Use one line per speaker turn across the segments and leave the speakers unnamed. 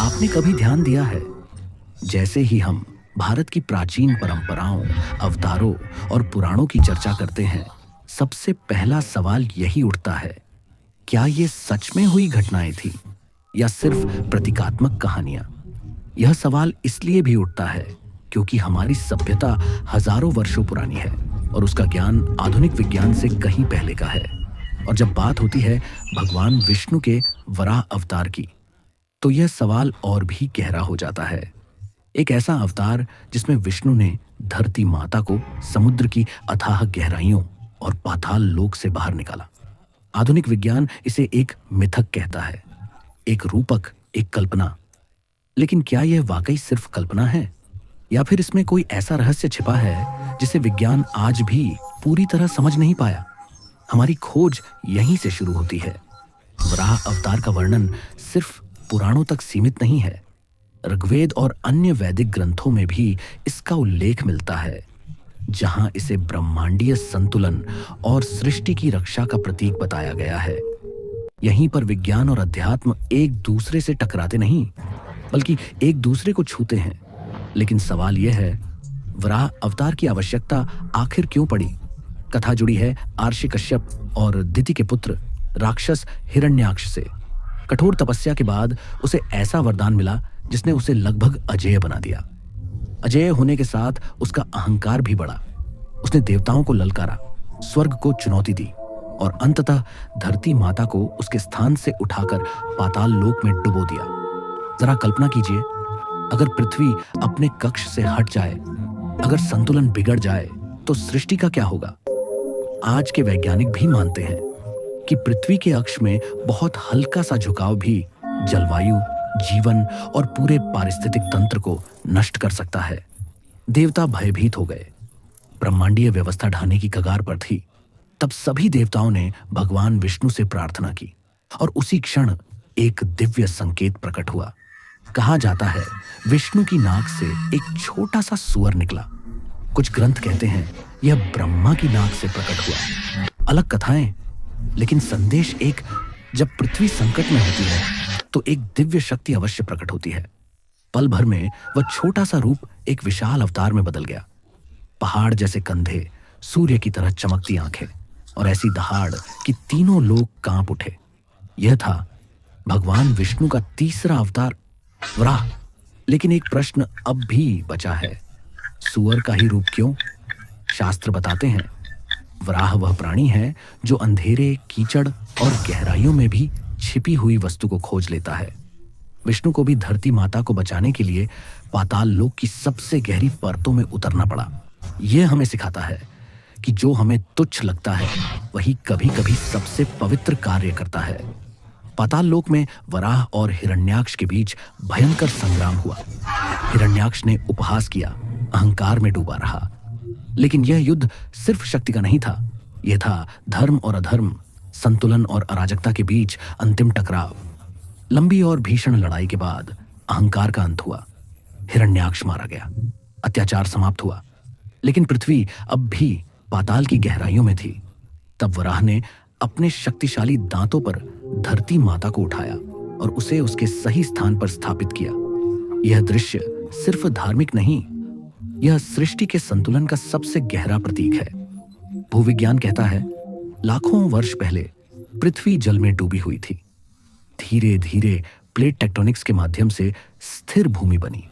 आपने कभी ध्यान दिया है, जैसे ही हम भारत की प्राचीन परंपराओं, अवतारों और पुराणों की चर्चा करते हैं, सबसे पहला सवाल यही उठता है, क्या ये सच में हुई घटनाएं थी या सिर्फ प्रतीकात्मक कहानियां? यह सवाल इसलिए भी उठता है क्योंकि हमारी सभ्यता हजारों वर्षों पुरानी है और उसका ज्ञान आधुनिक विज्ञान से कहीं पहले का है। और जब बात होती है भगवान विष्णु के वराह अवतार की, तो यह सवाल और भी गहरा हो जाता है। एक ऐसा अवतार जिसमें विष्णु ने धरती माता को समुद्र की अथाह गहराइयों और पाताल लोक से बाहर निकाला। आधुनिक विज्ञान इसे एक मिथक कहता है, एक रूपक, एक कल्पना। लेकिन क्या यह वाकई सिर्फ कल्पना है या फिर इसमें कोई ऐसा रहस्य छिपा है जिसे विज्ञान आज भी पूरी तरह समझ नहीं पाया? हमारी खोज यहीं से शुरू होती है। वराह अवतार का वर्णन सिर्फ पुराणों तक सीमित नहीं है। ऋग्वेद और अन्य वैदिक ग्रंथों में भी इसका उल्लेख मिलता है, जहां इसे ब्रह्मांडीय संतुलन और सृष्टि की रक्षा का प्रतीक बताया गया है। यहीं पर विज्ञान और अध्यात्म एक दूसरे से टकराते नहीं, बल्कि एक दूसरे को छूते हैं। लेकिन सवाल यह है, वराह अवतार की आवश्यकता आखिर क्यों पड़ी? कथा जुड़ी है आर्षि कश्यप और दिति के पुत्र राक्षस हिरण्याक्ष से। कठोर तपस्या के बाद उसे ऐसा वरदान मिला जिसने उसे लगभग अजेय बना दिया। अजेय होने के साथ उसका अहंकार भी बढ़ा। उसने देवताओं को ललकारा, स्वर्ग को चुनौती दी और अंततः धरती माता को उसके स्थान से उठाकर पाताल लोक में डुबो दिया। जरा कल्पना कीजिए, अगर पृथ्वी अपने कक्ष से हट जाए, अगर संतुलन बिगड़ जाए, तो सृष्टि का क्या होगा? आज के वैज्ञानिक भी मानते हैं कि पृथ्वी के अक्ष में बहुत हल्का सा झुकाव भी जलवायु, जीवन और पूरे पारिस्थितिक तंत्र को नष्ट कर सकता है। देवता भयभीत हो गए। ब्रह्मांडीय व्यवस्था ढहने की कगार पर थी। तब सभी देवताओं ने भगवान विष्णु से प्रार्थना की और उसी क्षण एक दिव्य संकेत प्रकट हुआ। कहा जाता है विष्णु की नाक से एक छोटा सा सुअर निकला। कुछ ग्रंथ कहते हैं यह ब्रह्मा की नाक से प्रकट हुआ। अलग कथाएं, लेकिन संदेश एक, जब पृथ्वी संकट में होती है तो एक दिव्य शक्ति अवश्य प्रकट होती है। पल भर में वह छोटा सा रूप एक विशाल अवतार में बदल गया। पहाड़ जैसे कंधे, सूर्य की तरह चमकती आंखें और ऐसी दहाड़ कि तीनों लोग कांप उठे। यह था भगवान विष्णु का तीसरा अवतार, वराह। लेकिन एक प्रश्न अब भी बचा है, सुअर का ही रूप क्यों? शास्त्र बताते हैं वराह वह प्राणी है जो अंधेरे, कीचड़ और गहराइयों में भी छिपी हुई वस्तु को खोज लेता है। विष्णु को भी धरती माता को बचाने के लिए पाताल लोक की सबसे गहरी परतों में उतरना पड़ा। यह हमें सिखाता है कि जो हमें तुच्छ लगता है वही कभी-कभी सबसे पवित्र कार्य करता है। पाताल लोक में वराह और हिरण्याक्ष के बीच भयंकर संग्राम हुआ। हिरण्याक्ष ने उपहास किया, अहंकार में डूबा रहा। लेकिन यह युद्ध सिर्फ शक्ति का नहीं था, यह था धर्म और अधर्म, संतुलन और अराजकता के बीच अंतिम टकराव। लंबी और भीषण लड़ाई के बाद अहंकार का अंत हुआ। हिरण्याक्ष मारा गया, अत्याचार समाप्त हुआ। लेकिन पृथ्वी अब भी पाताल की गहराइयों में थी। तब वराह ने अपने शक्तिशाली दांतों पर धरती माता को उठाया और उसे उसके सही स्थान पर स्थापित किया। यह दृश्य सिर्फ धार्मिक नहीं, यह सृष्टि के संतुलन का सबसे गहरा प्रतीक है। भूविज्ञान कहता है लाखों वर्ष पहले पृथ्वी जल में डूबी हुई थी। धीरे धीरे प्लेट टेक्टोनिक्स के माध्यम से स्थिर भूमि बनी।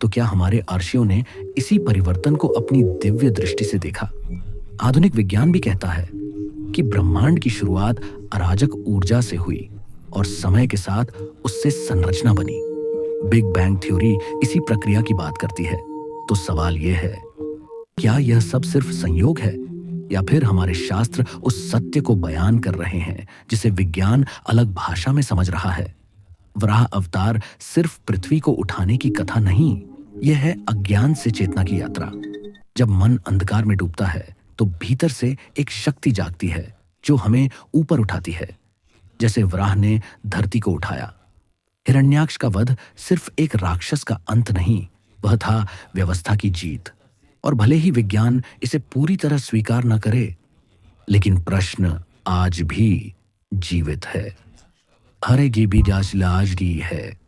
तो क्या हमारे अर्षियों ने इसी परिवर्तन को अपनी दिव्य दृष्टि से देखा? आधुनिक विज्ञान भी कहता है कि ब्रह्मांड की शुरुआत अराजक ऊर्जा से हुई और समय के साथ उससे संरचना बनी। बिग बैंग थ्योरी इसी प्रक्रिया की बात करती है। तो सवाल यह है, क्या यह सब सिर्फ संयोग है या फिर हमारे शास्त्र उस सत्य को बयान कर रहे हैं जिसे विज्ञान अलग भाषा में समझ रहा है? वराह अवतार सिर्फ पृथ्वी को उठाने की कथा नहीं, यह है अज्ञान से चेतना की यात्रा। जब मन अंधकार में डूबता है तो भीतर से एक शक्ति जागती है जो हमें ऊपर उठाती है, जैसे वराह ने धरती को उठाया। हिरण्याक्ष का वध सिर्फ एक राक्षस का अंत नहीं, वह था व्यवस्था की जीत। और भले ही विज्ञान इसे पूरी तरह स्वीकार न करे, लेकिन प्रश्न आज भी जीवित है। हरे की भी जांच लाज की है।